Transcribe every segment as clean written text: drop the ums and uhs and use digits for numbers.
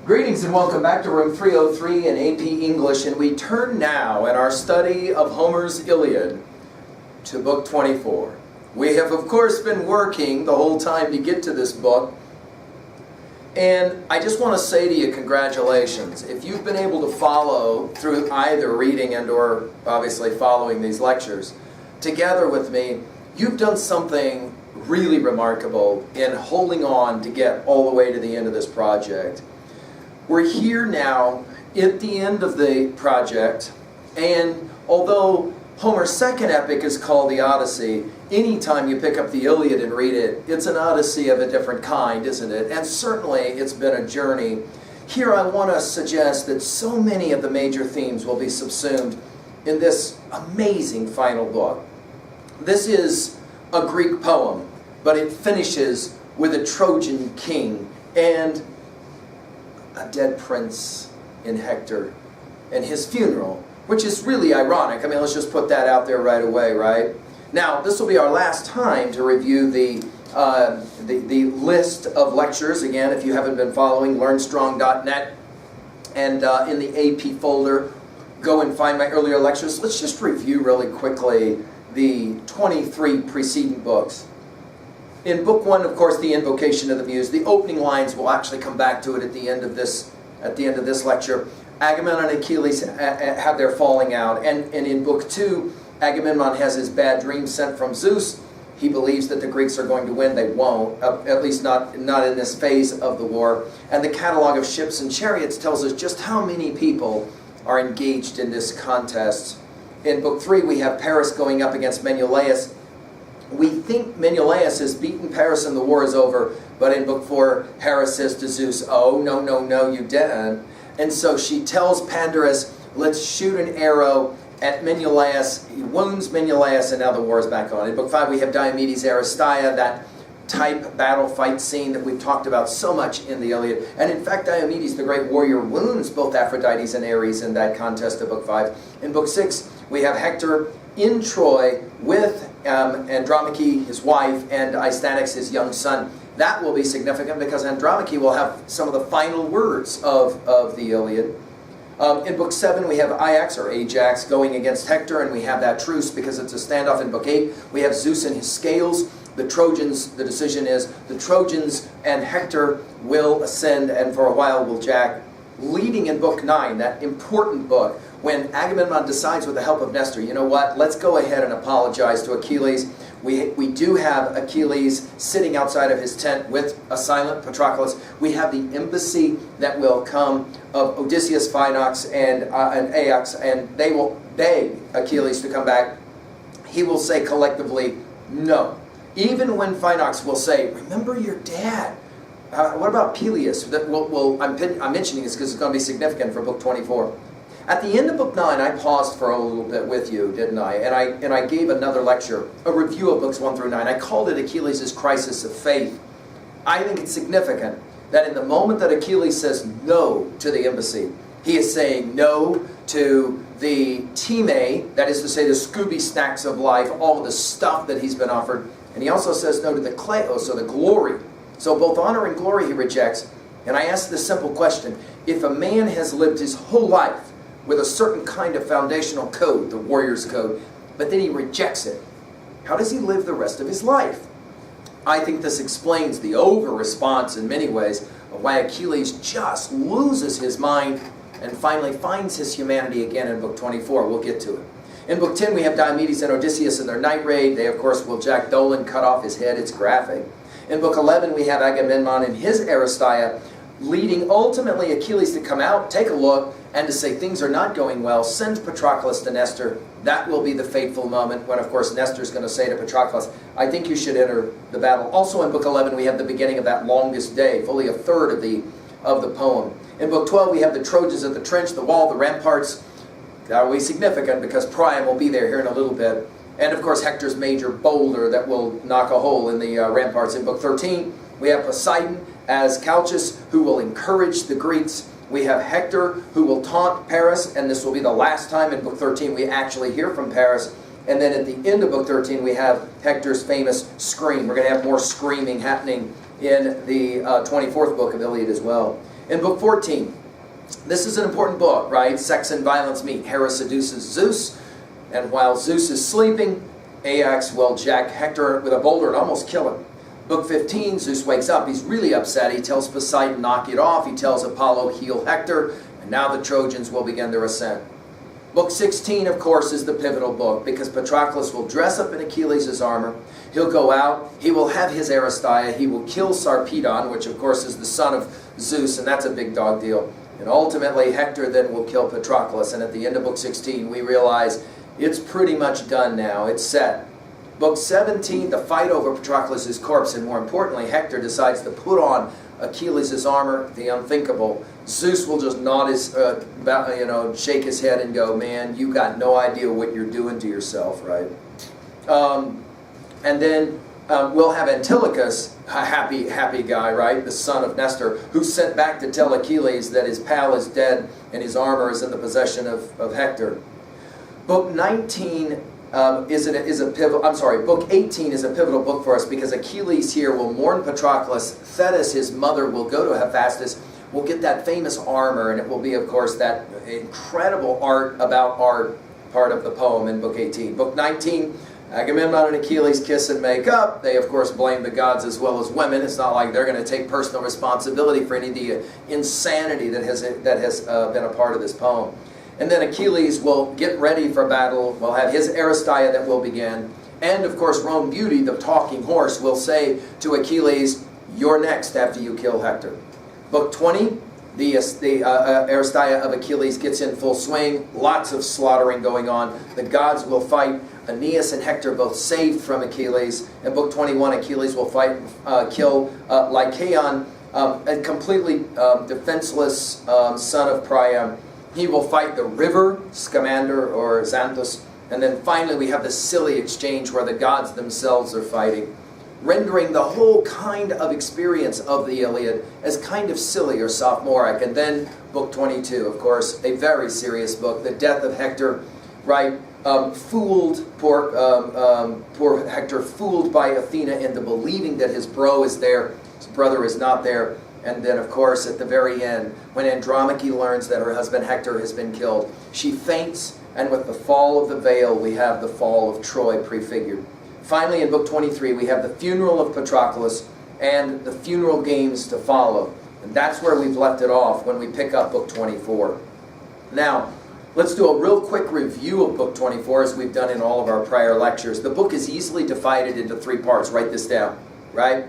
Greetings and welcome back to room 303 in AP English, and we turn now in our study of Homer's Iliad to book 24. We have of course been working the whole time to get to this book, and I just want to say to you, congratulations. If you've been able to follow through either reading and or obviously following these lectures together with me, you've done something really remarkable in holding on to get all the way to the end of this project. We're here now at the end of the project, and although Homer's second epic is called the Odyssey, anytime you pick up the Iliad and read it, it's an Odyssey of a different kind, isn't it? And certainly it's been a journey. Here I want to suggest that so many of the major themes will be subsumed in this amazing final book. This is a Greek poem, but it finishes with a Trojan king and a dead prince in Hector and his funeral, which is really ironic. I mean, let's just put that out there right away, right? Now, this will be our last time to review the list of lectures. Again, if you haven't been following, learnstrong.net, and in the AP folder, go and find my earlier lectures. Let's just review really quickly the 23 preceding books. In book 1, of course, the invocation of the muse. The opening lines, we'll actually come back to it at the end of this lecture. Agamemnon and Achilles have their falling out, and in book 2, Agamemnon has his bad dream sent from Zeus. He believes that the Greeks are going to win. They won't, at least not in this phase of the war. And the catalog of ships and chariots tells us just how many people are engaged in this contest. In book 3, we have Paris going up against Menelaus. We think Menelaus has beaten Paris and the war is over, but in book 4, Hera says to Zeus, "Oh, no, no, no, you didn't." And so she tells Pandarus, "Let's shoot an arrow at Menelaus." He wounds Menelaus, and now the war is back on. In book 5, we have Diomedes' Aristeia, that type battle fight scene that we've talked about so much in the Iliad. And in fact, Diomedes, the great warrior, wounds both Aphrodite and Ares in that contest of book 5. In book 6, we have Hector in Troy with Andromache, his wife, and Astyanax, his young son. That will be significant because Andromache will have some of the final words of the Iliad. In book 7, we have Ajax going against Hector, and we have that truce because it's a standoff. In book 8, we have Zeus and his scales. The Trojans, the decision is, the Trojans and Hector will ascend, and for a while will jack. Leading in book 9, that important book, when Agamemnon decides with the help of Nestor, you know what, let's go ahead and apologize to Achilles. We do have Achilles sitting outside of his tent with a silent Patroclus. We have the embassy that will come of Odysseus, Phinox, and Ajax, and they will beg Achilles to come back. He will say collectively, no. Even when Phinox will say, remember your dad. What about Peleus? I'm mentioning this because it's going to be significant for book 24. At the end of book 9, I paused for a little bit with you, didn't I? And I gave another lecture, a review of books 1 through 9. I called it Achilles' crisis of faith. I think it's significant that in the moment that Achilles says no to the embassy, he is saying no to the time, that is to say the Scooby snacks of life, all the stuff that he's been offered. And he also says no to the kleos, or the glory. So both honor and glory he rejects. And I ask this simple question. If a man has lived his whole life with a certain kind of foundational code, the warrior's code, but then he rejects it, how does he live the rest of his life? I think this explains the over-response in many ways of why Achilles just loses his mind and finally finds his humanity again in book 24. We'll get to it. In book 10, we have Diomedes and Odysseus in their night raid. They, of course, will Jack Dolan cut off his head. It's graphic. In book 11, we have Agamemnon and his Aristeia, leading ultimately Achilles to come out, take a look, and to say things are not going well. Send Patroclus to Nestor. That will be the fateful moment when, of course, Nestor's going to say to Patroclus, I think you should enter the battle. Also in book 11, we have the beginning of that longest day, fully a third of the poem. In book 12, we have the Trojans at the trench, the wall, the ramparts. That will be significant because Priam will be there here in a little bit. And, of course, Hector's major boulder that will knock a hole in the ramparts. In book 13, we have Poseidon as Calchas, who will encourage the Greeks. We have Hector, who will taunt Paris, and this will be the last time in book 13 we actually hear from Paris. And then at the end of book 13, we have Hector's famous scream. We're going to have more screaming happening in the 24th book of Iliad as well. In book 14, this is an important book, right? Sex and violence meet. Hera seduces Zeus, and while Zeus is sleeping, Ajax will jack Hector with a boulder and almost kill him. Book 15, Zeus wakes up. He's really upset. He tells Poseidon, knock it off. He tells Apollo, heal Hector. And now the Trojans will begin their ascent. Book 16, of course, is the pivotal book because Patroclus will dress up in Achilles' armor. He'll go out. He will have his Aristeia. He will kill Sarpedon, which, of course, is the son of Zeus, and that's a big dog deal. And ultimately, Hector then will kill Patroclus. And at the end of Book 16, we realize it's pretty much done now. It's set. Book 17, the fight over Patroclus' corpse, and more importantly, Hector decides to put on Achilles' armor, the unthinkable. Zeus will just nod his, shake his head and go, man, you got no idea what you're doing to yourself, right? And then we'll have Antilochus, a happy guy, right? The son of Nestor, who's sent back to tell Achilles that his pal is dead and his armor is in the possession of Hector. Book 19 Book 18 is a pivotal book for us because Achilles here will mourn Patroclus. Thetis, his mother, will go to Hephaestus. We'll get that famous armor, and it will be, of course, that incredible art part of the poem in Book 18. Book 19, Agamemnon and Achilles kiss and make up. They, of course, blame the gods as well as women. It's not like they're going to take personal responsibility for any of the insanity that has been a part of this poem. And then Achilles will get ready for battle. We'll have his Aristeia that will begin. And, of course, Rome Beauty, the talking horse, will say to Achilles, you're next after you kill Hector. Book 20, the Aristeia of Achilles gets in full swing. Lots of slaughtering going on. The gods will fight. Aeneas and Hector both saved from Achilles. In Book 21, Achilles will kill Lycaon, a completely defenseless son of Priam. He will fight the river, Scamander or Xanthus. And then finally we have the silly exchange where the gods themselves are fighting, rendering the whole kind of experience of the Iliad as kind of silly or sophomoric. And then Book 22, of course, a very serious book, the death of Hector, right? Poor Hector, fooled by Athena into believing that his bro is there, his brother is not there. And then, of course, at the very end, when Andromache learns that her husband Hector has been killed, she faints, and with the fall of the veil, we have the fall of Troy prefigured. Finally, in Book 23, we have the funeral of Patroclus and the funeral games to follow. And that's where we've left it off when we pick up Book 24. Now, let's do a real quick review of Book 24 as we've done in all of our prior lectures. The book is easily divided into 3 parts. Write this down, right?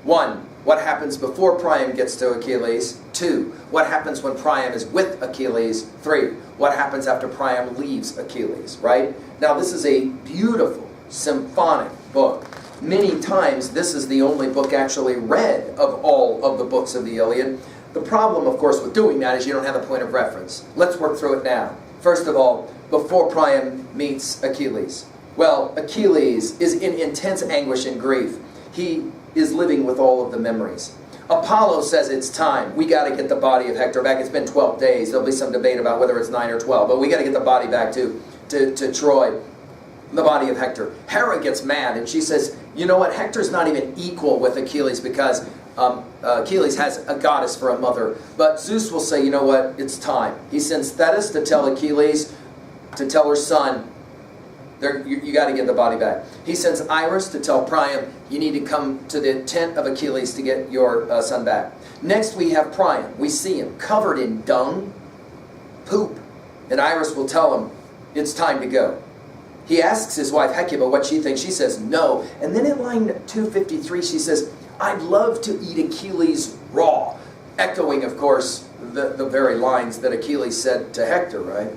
1. What happens before Priam gets to Achilles? 2. What happens when Priam is with Achilles? 3. What happens after Priam leaves Achilles, right? Now, this is a beautiful, symphonic book. Many times, this is the only book actually read of all of the books of the Iliad. The problem, of course, with doing that is you don't have a point of reference. Let's work through it now. First of all, before Priam meets Achilles. Well, Achilles is in intense anguish and grief. He is living with all of the memories. Apollo says it's time. We got to get the body of Hector back. It's been 12 days. There'll be some debate about whether it's 9 or 12, but we got to get the body back to Troy, the body of Hector. Hera gets mad, and she says, you know what? Hector's not even equal with Achilles because Achilles has a goddess for a mother. But Zeus will say, you know what? It's time. He sends Thetis to tell Achilles, to tell her son, you got to get the body back. He sends Iris to tell Priam, you need to come to the tent of Achilles to get your son back. Next we have Priam. We see him covered in dung, poop. And Iris will tell him, it's time to go. He asks his wife Hecuba what she thinks. She says no. And then in line 253 she says, I'd love to eat Achilles raw. Echoing, of course, the very lines that Achilles said to Hector, right?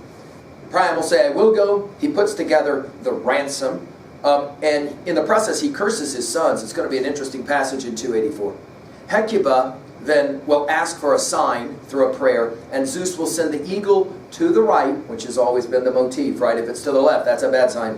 Priam will say, I will go. He puts together the ransom. And in the process, he curses his sons. It's going to be an interesting passage in 284. Hecuba then will ask for a sign through a prayer. And Zeus will send the eagle to the right, which has always been the motif, right? If it's to the left, that's a bad sign.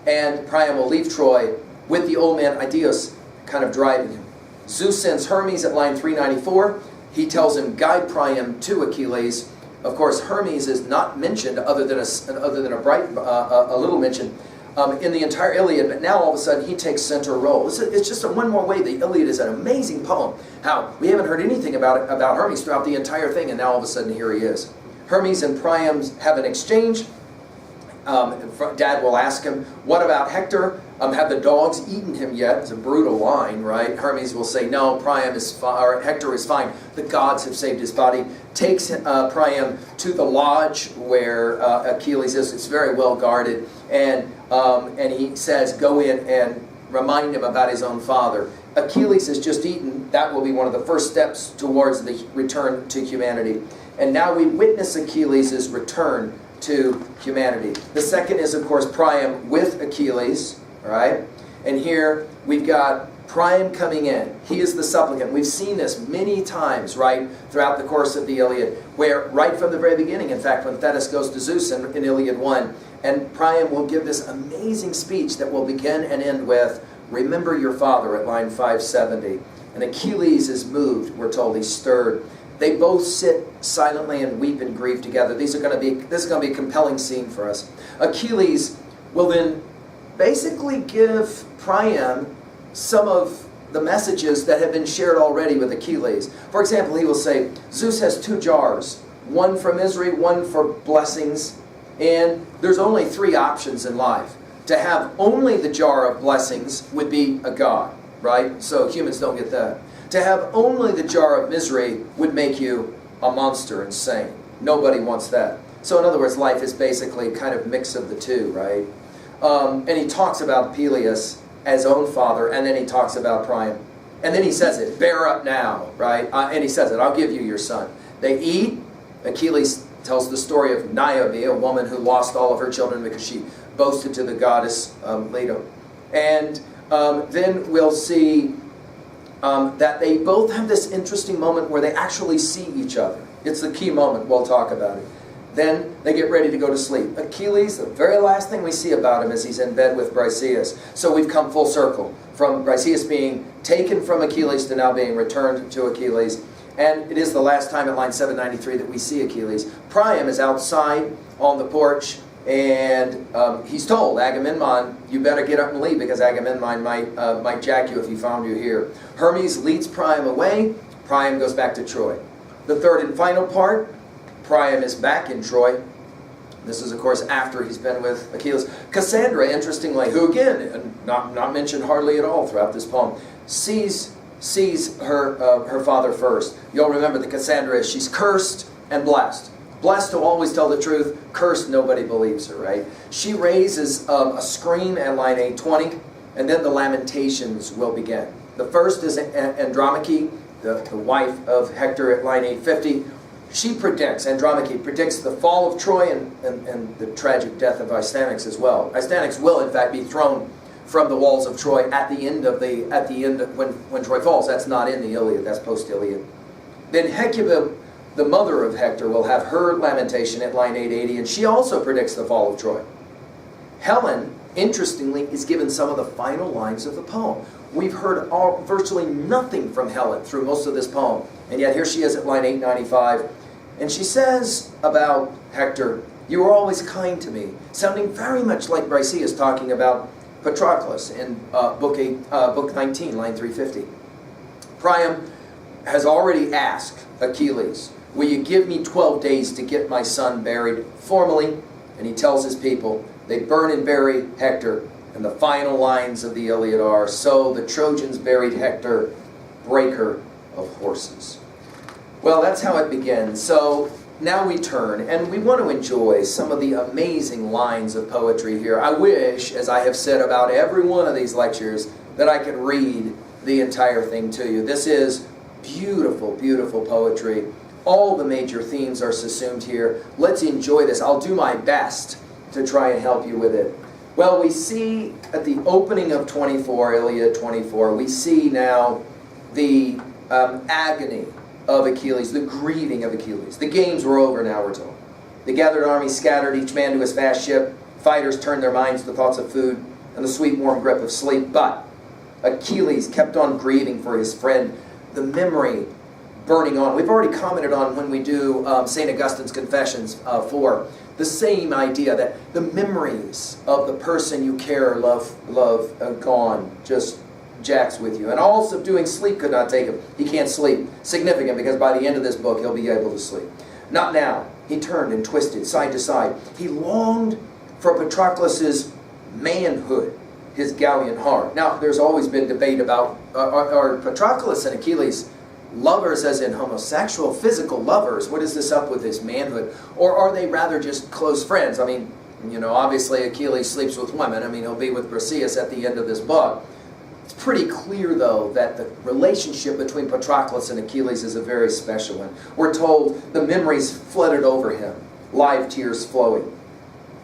And Priam will leave Troy with the old man Idaeus kind of driving him. Zeus sends Hermes at line 394. He tells him, guide Priam to Achilles. Of course, Hermes is not mentioned other than a little mention. in the entire Iliad, but now all of a sudden he takes center role. It's just one more way the Iliad is an amazing poem. How we haven't heard anything about Hermes throughout the entire thing, and now all of a sudden here he is. Hermes and Priam have an exchange. Dad will ask him, what about Hector? Have the dogs eaten him yet? It's a brutal line, right? Hermes will say, no, Hector is fine. The gods have saved his body. Takes Priam to the lodge where Achilles is. It's very well guarded. And he says, go in and remind him about his own father. Achilles has just eaten. That will be one of the first steps towards the return to humanity. And now we witness Achilles' return to humanity. The second is, of course, Priam with Achilles, all right? And here we've got Priam coming in. He is the supplicant. We've seen this many times, right, throughout the course of the Iliad, where right from the very beginning, in fact, when Thetis goes to Zeus in Iliad 1, and Priam will give this amazing speech that will begin and end with, remember your father, at line 570. And Achilles is moved, we're told, he's stirred. They both sit silently and weep and grieve together. This is going to be a compelling scene for us. Achilles will then basically give Priam some of the messages that have been shared already with Achilles. For example, he will say, Zeus has 2 jars, one for misery, one for blessings, and there's only 3 options in life. To have only the jar of blessings would be a god, right? So humans don't get that. To have only the jar of misery would make you a monster, insane. Nobody wants that. So in other words, life is basically kind of a mix of the two, right? And he talks about Peleus as own father, and then he talks about Priam. And then he says it, bear up now, right? And he says it, I'll give you your son. They eat. Achilles tells the story of Niobe, a woman who lost all of her children because she boasted to the goddess Leto. And then we'll see that they both have this interesting moment where they actually see each other. It's the key moment. We'll talk about it. Then they get ready to go to sleep. Achilles, the very last thing we see about him is he's in bed with Briseis. So we've come full circle from Briseis being taken from Achilles to now being returned to Achilles. And it is the last time at line 793 that we see Achilles. Priam is outside on the porch, and he's told, Agamemnon, you better get up and leave because Agamemnon might jack you if he found you here. Hermes leads Priam away. Priam goes back to Troy. The third and final part, Priam is back in Troy. This is, of course, after he's been with Achilles. Cassandra, interestingly, who again, not mentioned hardly at all throughout this poem, sees her father first. You'll remember that Cassandra is, she's cursed and blessed. Blessed to always tell the truth, cursed nobody believes her, right? She raises a scream at line 820, and then the lamentations will begin. The first is Andromache, the wife of Hector at line 850. She predicts, Andromache predicts the fall of Troy and the tragic death of Astyanax as well. Astyanax will in fact be thrown from the walls of Troy at the end when Troy falls. That's not in the Iliad, that's post-Iliad. Then Hecuba, the mother of Hector, will have her lamentation at line 880, and she also predicts the fall of Troy. Helen, interestingly, is given some of the final lines of the poem. We've heard virtually nothing from Helen through most of this poem, and yet here she is at line 895, and she says about Hector, you were always kind to me, sounding very much like Briseis talking about Patroclus in book 19, line 350. Priam has already asked Achilles, will you give me 12 days to get my son buried formally? And he tells his people, they burn and bury Hector. And the final lines of the Iliad are, so the Trojans buried Hector, breaker of horses. Well, that's how it begins. So now we turn, and we want to enjoy some of the amazing lines of poetry here. I wish, as I have said about every one of these lectures, that I could read the entire thing to you. This is beautiful, beautiful poetry. All the major themes are subsumed here. Let's enjoy this. I'll do my best to try and help you with it. Well, we see at the opening of 24, Iliad 24, we see now the agony of Achilles, the grieving of Achilles. The games were over now, we're told. The gathered army scattered, each man to his fast ship. Fighters turned their minds to thoughts of food and the sweet warm grip of sleep. But Achilles kept on grieving for his friend, the memory burning on. We've already commented on when we do St. Augustine's Confessions 4, The same idea that the memories of the person you care, love, gone, just jacks with you. And all subduing sleep could not take him. He can't sleep. Significant, because by the end of this book, he'll be able to sleep. Not now. He turned and twisted side to side. He longed for Patroclus's manhood, his gallant heart. Now, there's always been debate about, are Patroclus and Achilles lovers as in homosexual, physical lovers? What is this up with his manhood? Or are they rather just close friends? I mean, obviously Achilles sleeps with women. I mean, he'll be with Briseis at the end of this book. It's pretty clear, though, that the relationship between Patroclus and Achilles is a very special one. We're told the memories flooded over him, live tears flowing.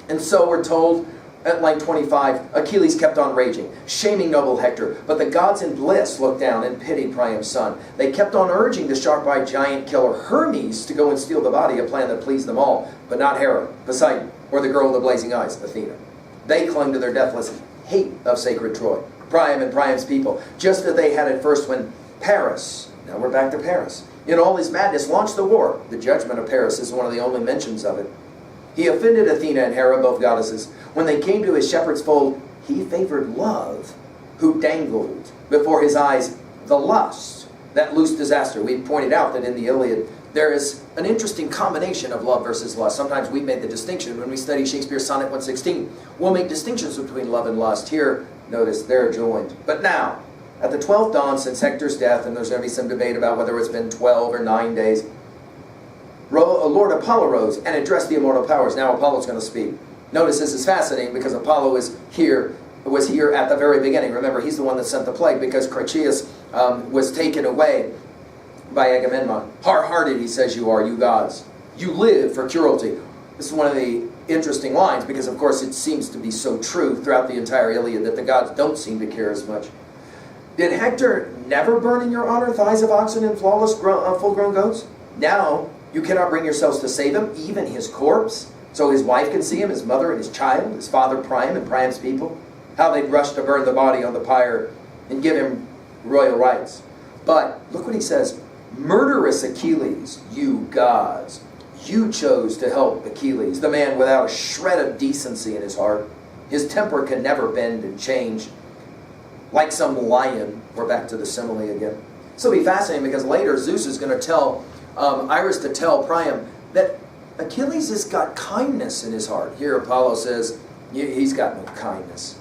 And so we're told at line 25, Achilles kept on raging, shaming noble Hector, but the gods in bliss looked down and pitied Priam's son. They kept on urging the sharp-eyed giant killer Hermes to go and steal the body, a plan that pleased them all, but not Hera, Poseidon, or the girl with the blazing eyes, Athena. They clung to their deathless hate of sacred Troy, Priam and Priam's people, just as they had at first when Paris, now we're back to Paris, in all his madness launched the war. The judgment of Paris is one of the only mentions of it. He offended Athena and Hera, both goddesses. When they came to his shepherd's fold, he favored love, who dangled before his eyes the lust that loosed disaster. We pointed out that in the Iliad, there is an interesting combination of love versus lust. Sometimes we made the distinction when we study Shakespeare's Sonnet 116. We'll make distinctions between love and lust. Here, notice, they're joined. But now, at the 12th dawn since Hector's death, and there's going to be some debate about whether it's been 12 or 9 days, Lord Apollo rose and addressed the immortal powers. Now Apollo's going to speak. Notice this is fascinating because Apollo was here at the very beginning. Remember, he's the one that sent the plague because Critias was taken away by Agamemnon. Hard-hearted, he says, you are, you gods. You live for cruelty. This is one of the interesting lines because, of course, it seems to be so true throughout the entire Iliad that the gods don't seem to care as much. Did Hector never burn in your honor thighs of oxen and flawless full-grown goats? Now you cannot bring yourselves to save him, even his corpse, so his wife can see him, his mother and his child, his father Priam and Priam's people. How they'd rush to burn the body on the pyre and give him royal rights. But look what he says. Murderous Achilles, you gods, you chose to help Achilles, the man without a shred of decency in his heart. His temper can never bend and change. Like some lion, we're back to the simile again. This will be fascinating because later Zeus is going to tell Iris to tell Priam that Achilles has got kindness in his heart. Here Apollo says he's got no kindness.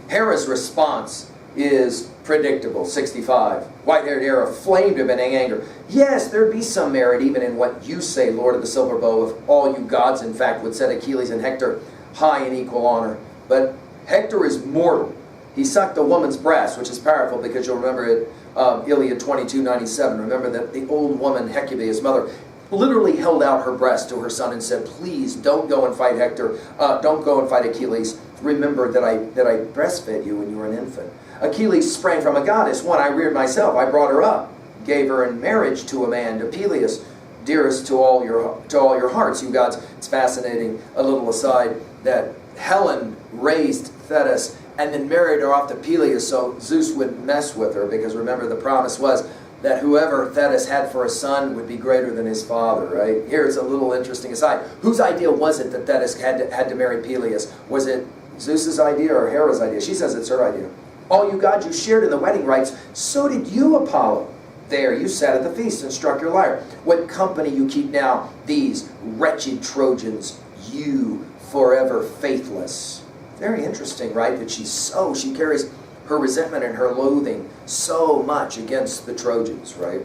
Hera's response is predictable, 65. White-haired Hera flamed him in anger. Yes, there be some merit even in what you say, Lord of the Silver Bow, if all you gods, in fact, would set Achilles and Hector high in equal honor. But Hector is mortal. He sucked a woman's breast, which is powerful because you'll remember it, Iliad 22:97. Remember that the old woman, Hecuba, his mother, literally held out her breast to her son and said, please don't go and fight Hector. Don't go and fight Achilles. Remember that I breastfed you when you were an infant. Achilles sprang from a goddess, one I reared myself. I brought her up, gave her in marriage to a man, to Peleus, dearest to all your hearts, you gods. It's fascinating, a little aside, that Helen raised Thetis and then married her off to Peleus so Zeus wouldn't mess with her, because remember the promise was that whoever Thetis had for a son would be greater than his father, right? Here's a little interesting aside. Whose idea was it that Thetis had to marry Peleus? Was it Zeus's idea or Hera's idea? She says it's her idea. All you gods, you shared in the wedding rites. So did you, Apollo. There you sat at the feast and struck your lyre. What company you keep now, these wretched Trojans, you forever faithless. Very interesting, right? That she carries her resentment and her loathing so much against the Trojans, right?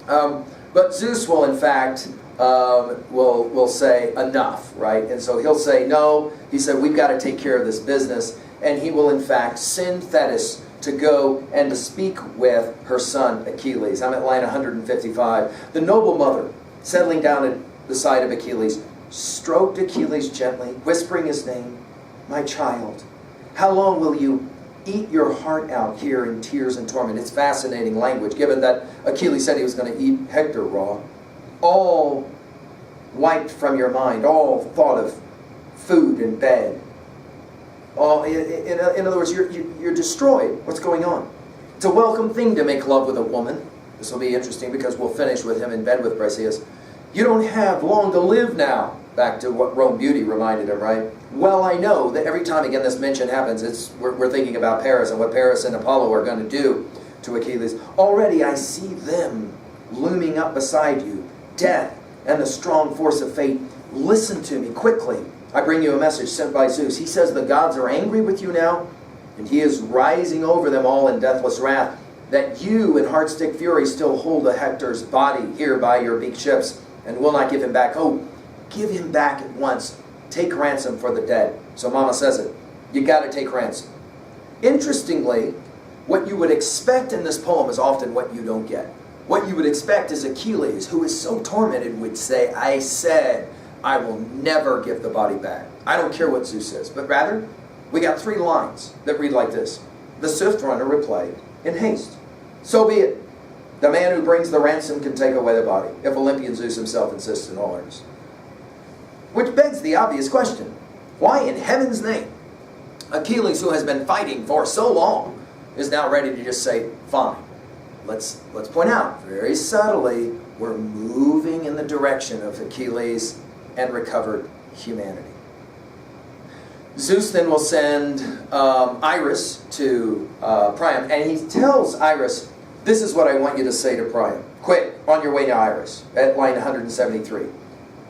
But Zeus will, in fact, will say enough, right? And so he'll say, no, he said, we've got to take care of this business. And he will, in fact, send Thetis to go and to speak with her son Achilles. I'm at line 155. The noble mother, settling down at the side of Achilles, stroked Achilles gently, whispering his name. My child, how long will you eat your heart out here in tears and torment? It's fascinating language, given that Achilles said he was going to eat Hector raw. All wiped from your mind, all thought of food and bed. In other words, you're destroyed. What's going on? It's a welcome thing to make love with a woman. This will be interesting because we'll finish with him in bed with Briseis. You don't have long to live now. Back to what Rome Beauty reminded him, right? Well, I know that every time, again, this mention happens, we're thinking about Paris and what Paris and Apollo are going to do to Achilles. Already I see them looming up beside you, death and the strong force of fate. Listen to me quickly. I bring you a message sent by Zeus. He says the gods are angry with you now, and he is rising over them all in deathless wrath, that you in heart-stick fury still hold a Hector's body here by your beaked ships, and will not give him back. Oh, give him back at once. Take ransom for the dead. So Mama says it. You got to take ransom. Interestingly, what you would expect in this poem is often what you don't get. What you would expect is Achilles, who is so tormented, would say, I said I will never give the body back. I don't care what Zeus says. But rather, we got 3 lines that read like this. The swift runner replied in haste. So be it. The man who brings the ransom can take away the body, if Olympian Zeus himself insists in all earnest. Which begs the obvious question. Why in heaven's name? Achilles, who has been fighting for so long, is now ready to just say, fine. Let's point out, very subtly, we're moving in the direction of Achilles and recovered humanity. Zeus then will send Iris to Priam, and he tells Iris, this is what I want you to say to Priam. Quick, on your way to Iris, at line 173.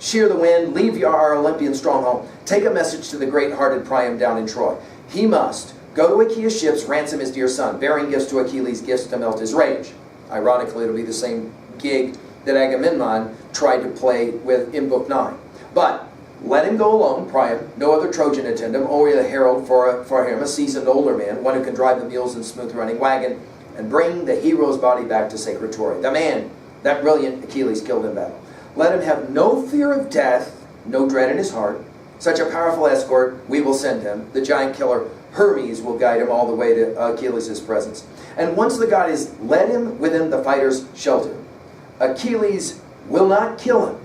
Shear the wind, leave our Olympian stronghold. Take a message to the great-hearted Priam down in Troy. He must go to Achaea's ships, ransom his dear son, bearing gifts to Achilles, gifts to melt his rage. Ironically, it'll be the same gig that Agamemnon tried to play with in Book 9. But let him go alone, Priam. No other Trojan attend him. Only a herald for him, a seasoned older man, one who can drive the mules in smooth-running wagon, and bring the hero's body back to sacred Troy. The man, that brilliant Achilles, killed in battle. Let him have no fear of death, no dread in his heart. Such a powerful escort we will send him. The giant killer Hermes will guide him all the way to Achilles' presence. And once the god is led him within the fighter's shelter, Achilles will not kill him,